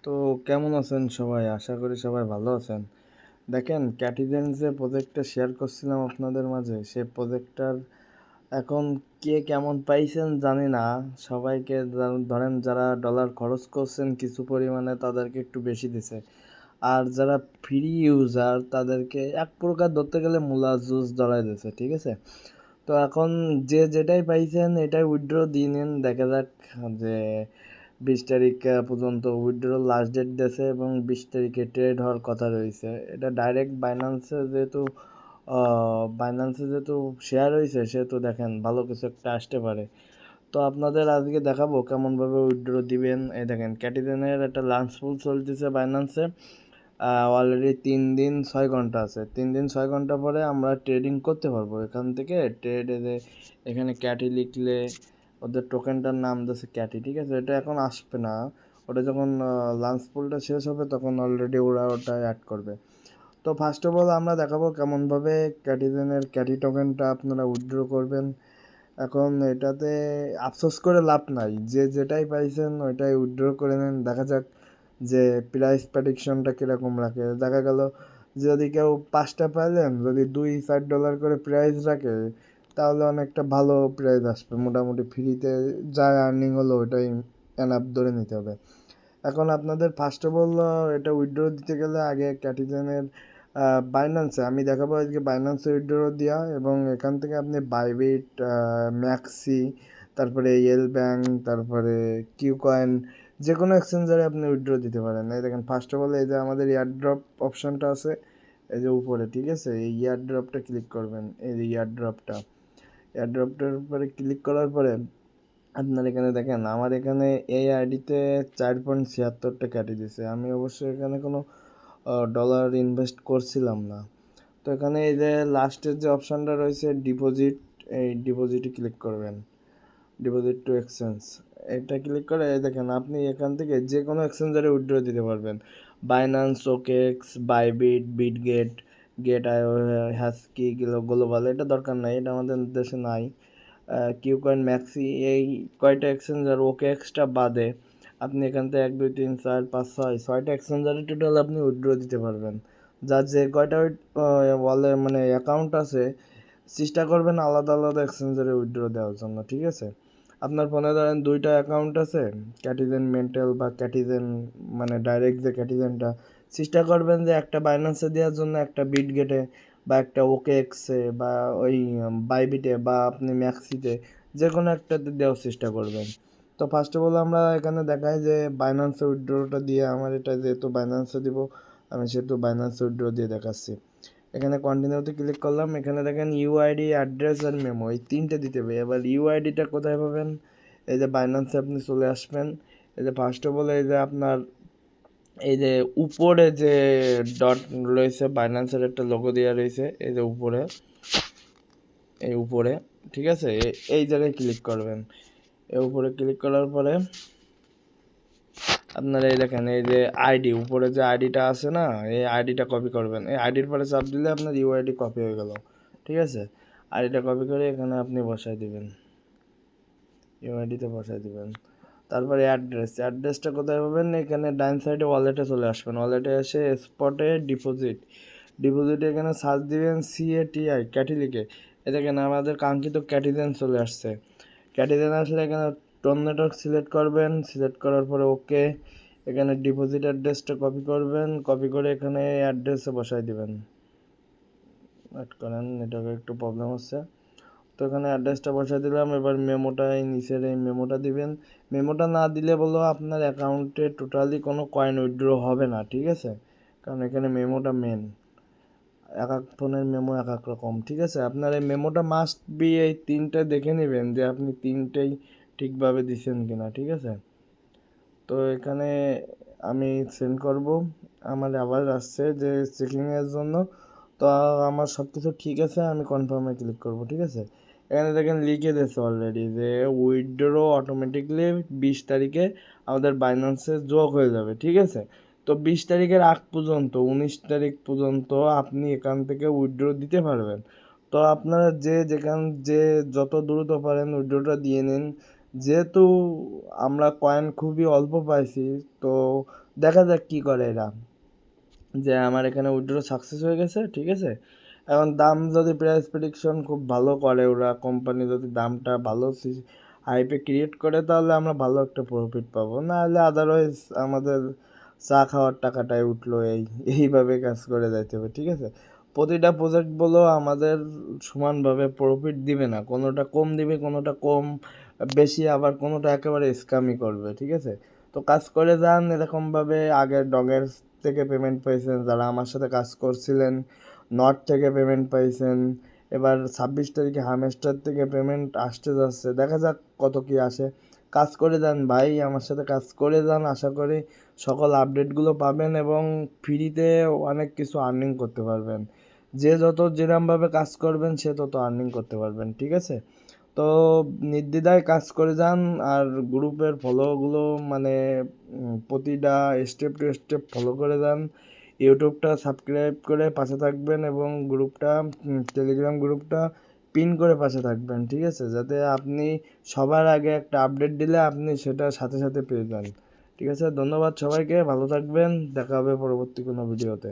তো কেমন আছেন সবাই? আশা করি সবাই ভালো আছেন। দেখেন ক্যাটিজেন যে প্রজেক্টটা শেয়ার করছিলাম আপনাদের মাঝে, সে প্রজেক্টটার এখন কে কেমন পাইছেন জানি না। সবাইকে ধরেন যারা ডলার খরচ করছেন কিছু পরিমাণে তাদেরকে একটু বেশি দিছে। আর যারা ফ্রি ইউজার তাদেরকে এক প্রকার ধরতে গেলে মূলা জুস ধরায় দিছে, ঠিক আছে? তো এখন যে যেটাই পাইছেন এটাই উইথড্র দিয়ে নিন। দেখা যাক যে 20 তারিখ পর্যন্ত উইথড্র লাস্ট ডেট দিয়েছে এবং 20 তারিখে ট্রেড হওয়ার কথা রয়েছে। এটা ডাইরেক্ট বাইন্যান্সে যেহেতু শেয়ার হয়েছে সেহেতু দেখেন ভালো কিছু একটা আসতে পারে। তো আপনাদের আজকে দেখাবো কেমনভাবে উইথড্র দিবেন। এই দেখেন ক্যাটিজেনের একটা লাঞ্চ পুল চলতেছে বাইন্যান্সে। অলরেডি 3 দিন 6 ঘন্টা আছে। 3 দিন 6 ঘন্টা পরে আমরা ট্রেডিং করতে পারবো এখান থেকে। ট্রেডে এখানে ক্যাটি লিখলে ওদের টোকেনটার নাম দিচ্ছে ক্যাটি, ঠিক আছে? এটা এখন আসবে না, ওটা যখন লাঞ্চ পুলটা শেষ হবে তখন অলরেডি ওরা ওটা অ্যাড করবে। তো ফার্স্ট অফ অল আমরা দেখাবো কেমনভাবে ক্যাটিজেনের ক্যাটি টোকেনটা আপনারা উইথড্র করবেন। এখন এটাতে আফসোস করে লাভ নাই, যে যেটাই পাইছেন ওইটাই উইথড্র করে নেন। দেখা যাক যে প্রাইস প্রেডিকশনটা কীরকম রাখে। দেখা গেল যদি কেউ 5টা পাইলেন, যদি $2-4 করে প্রাইস রাখে তাহলে অনেকটা ভালো প্রাইস আসবে। মোটামুটি ফ্রিতে যা আর্নিং হলো ওটাই এনাফ ধরে নিতে হবে। এখন আপনাদের ফার্স্ট অফ অল এটা উইথড্র দিতে গেলে আগে ক্যাটিজেনের বাইন্যান্সে আমি দেখাবো আজকে বাইন্যান্সে উইথড্র দেওয়া, এবং এখান থেকে আপনি বাইবিট, ম্যাক্সি, তারপরে ইয়েল ব্যাংক, তারপরে কিউ কয়েন, যে কোনো এক্সচেঞ্জারে আপনি উইথড্র দিতে পারেন। এই দেখেন ফার্স্ট অফ অল এই যে আমাদের ইয়ারড্রপ অপশানটা আছে এই যে উপরে, ঠিক আছে? এই ইয়ারড্রপটা ক্লিক করবেন। এই যে ইয়ারড্রপটার উপরে ক্লিক করার পরে আপনার এখানে দেখেন আমার এখানে এই আইডিতে 4.76টা কেটে দিছে। আমি অবশ্যই এখানে কোনো ডলার ইনভেস্ট করছিলাম না। তো এখানে এই যে লাস্টের যে অপশানটা রয়েছে ডিপোজিট, এই ডিপোজিটে ক্লিক করবেন। ডিপোজিট টু এক্সচেঞ্জ, এটা ক্লিক করে এই দেখেন আপনি এখান থেকে যে কোনো এক্সচেঞ্জারে উইথড্র দিতে পারবেন। Binance, OKX, Bybit, Bitget, Gate IO, HashKey, global, এটা দরকার নাই, এটা আমাদের দেশে নাই। কিউকয়েন, ম্যাক্সি, এই কয়টা এক্সচেঞ্জার, ওকে এক্সট্রা বাদে আপনি এখান থেকে 1 2 3 4 5 6 6টা এক্সচেঞ্জারে টোটাল আপনি উইথড্র দিতে পারবেন। যার যে কয়টা ওয়ালে মানে অ্যাকাউন্ট আছে চেষ্টা করবেন আলাদা আলাদা এক্সচেঞ্জারে উইথড্র দেওয়ার জন্য, ঠিক আছে? আপনার ফোনে ধরেন 2টা অ্যাকাউন্ট আছে, ক্যাটিজেন মেন্টাল বা ক্যাটিজেন মানে ডাইরেক্ট যে ক্যাটিজেনটা, চেষ্টা করবেন যে একটা বাইন্যান্সে দেওয়ার জন্য একটা বিটগেটে বা একটা ওকে এক্সে বা ওই বাইবিটে বা আপনি ম্যাক্সিতে যে কোনো একটাতে দেওয়ার চেষ্টা করবেন। তো ফার্স্ট অফ অল আমরা এখানে দেখাই যে বাইন্যান্সে উইথড্রটা দিয়ে, আমার এটা যেহেতু বাইন্যান্সে দিব আমি সেহেতু বাইন্যান্সে উইথড্র দিয়ে দেখাচ্ছি। এখানে কন্টিনিউতে ক্লিক করলাম। এখানে দেখেন ইউআইডি, অ্যাড্রেস আর মেমো, এই 3টে দিতে হবে। এবার ইউআইডিটা কোথায় পাবেন? এই যে বাইন্যান্সে আপনি চলে আসবেন। এই যে ফার্স্ট অফ অল এই যে আপনার এই যে উপরে যে ডট রয়েছে বাইন্যান্সের একটা লোগো দেওয়া রয়েছে এই যে উপরে, এই উপরে, ঠিক আছে? এই জায়গায় ক্লিক করবেন। এই উপরে ক্লিক করার পরে আপনারা এই দেখেন এই যে আইডি, উপরে যে আইডিটা আছে না, এই আইডিটা কপি করবেন। এই আইডির পরে চাপ দিলে আপনার ইউআইডি কপি হয়ে গেল, ঠিক আছে? আইডিটা কপি করে এখানে আপনি বসাই দিবেন, ইউআইডিতে বসাই দিবেন। তারপরে অ্যাড্রেসটা কোথায় পাবেন? এখানে ডাইন সাইডে ওয়ালেটে চলে আসবেন। ওয়ালেটে এসে স্পটে ডিপোজিটে এখানে সার্চ দিবেন CATI, ক্যাটি লিখে। এ দেখেন আমাদের কাঙ্ক্ষিত ক্যাটিজেন চলে আসছে। ক্যাটিজেন আসলে এখানে টোন নেটওয়ার্ক সিলেক্ট করবেন। সিলেক্ট করার পরে ওকে, এখানে ডিপোজিট অ্যাড্রেসটা কপি করবেন। কপি করে এখানে অ্যাড্রেসে বসাই দিবেন। ওয়েট করেন, নেটওয়ার্কের একটু প্রবলেম হচ্ছে। তো এখানে অ্যাড্রেসটা বসাই দিলাম। এবার মেমোটায় নিচের এই মেমোটা দিবেন। মেমোটা না দিলে বলো আপনার অ্যাকাউন্টে টোটালি কোনো কয়েন উইথড্র হবে না, ঠিক আছে? কারণ এখানে মেমোটা মেন, এক এক ফোনের মেমো এক এক রকম, ঠিক আছে? আপনার এই মেমোটা মাস্ট বি এই 3টে দেখে নেবেন যে আপনি 3টেই ঠিকভাবে দিচ্ছেন কিনা, ঠিক আছে? তো এখানে আমি সেন্ড করব, আমার আবার আসছে যে চেকিংয়ের জন্য। তো আমার সব কিছু ঠিক আছে, আমি কনফার্মে ক্লিক করব, ঠিক আছে? এখানে দেখেন লিখে দিয়েছে অলরেডি যে উইথড্র অটোমেটিকলি 20 তারিখে আমাদের বাইন্যান্সে যোগ হয়ে যাবে, ঠিক আছে? তো 20 তারিখের আগ পর্যন্ত 19 তারিখ পর্যন্ত আপনি এখান থেকে উইথড্র দিতে পারবেন। তো আপনারা যে যেখান যে যত দ্রুত পারেন উইথড্রটা দিয়ে নিন। যেহেতু আমরা কয়েন খুবই অল্প পাইছি, তো দেখা যাক কী করে এরা। যে আমার এখানে উইথড্র সাকসেস হয়ে গেছে, ঠিক আছে। এখন দাম যদি প্রাইস প্রেডিকশন খুব ভালো করে, ওরা কোম্পানি যদি দামটা ভালো হাইপে ক্রিয়েট করে, তাহলে আমরা ভালো একটা প্রফিট পাবো, না হলে আদারওয়াইজ আমাদের চা খাওয়ার টাকাটাই উঠলো, এইভাবে কাজ করে যাইতে হবে, ঠিক আছে। প্রতিটা প্রজেক্ট বলো আমাদের সমানভাবে প্রফিট দিবে না, কোনোটা কম দিবে, কোনোটা কম বেশি, আবার কোনোটা একেবারে স্ক্যামই করবে, ঠিক আছে। তো কাজ করে যান এরকমভাবে। আগের ডগের থেকে পেমেন্ট পাইছেন, যারা আমার সাথে কাজ করছিলেন নর্থ থেকে পেমেন্ট পাইছেন, এবার 26 তারিখে হামেস্টার থেকে পেমেন্ট আসতে যাচ্ছে, দেখা যাক কত কি আসে। কাজ করে যান ভাই, আমার সাথে কাজ করে যান, আশা করি সকল আপডেটগুলো পাবেন এবং ফ্রিতে অনেক কিছু আর্নিং করতে পারবেন। যে যত যেরমভাবে কাজ করবেন সে তত আর্নিং করতে পারবেন, ঠিক আছে। তো নির্দ্বিধায় কাজ করে যান, আর গ্রুপের ফলোগুলো মানে প্রতিটা স্টেপ টু স্টেপ ফলো করে যান। ইউটিউবটা সাবস্ক্রাইব করে পাশে থাকবেন এবং গ্রুপটা টেলিগ্রাম গ্রুপটা পিন করে পাশে থাকবেন, ঠিক আছে, যাতে আপনি সবার আগে একটা আপডেট দিলে আপনি সেটা সাথে সাথে পেয়ে যান, ঠিক আছে। ধন্যবাদ সবাইকে, ভালো থাকবেন, দেখা হবে পরবর্তী কোনো ভিডিওতে।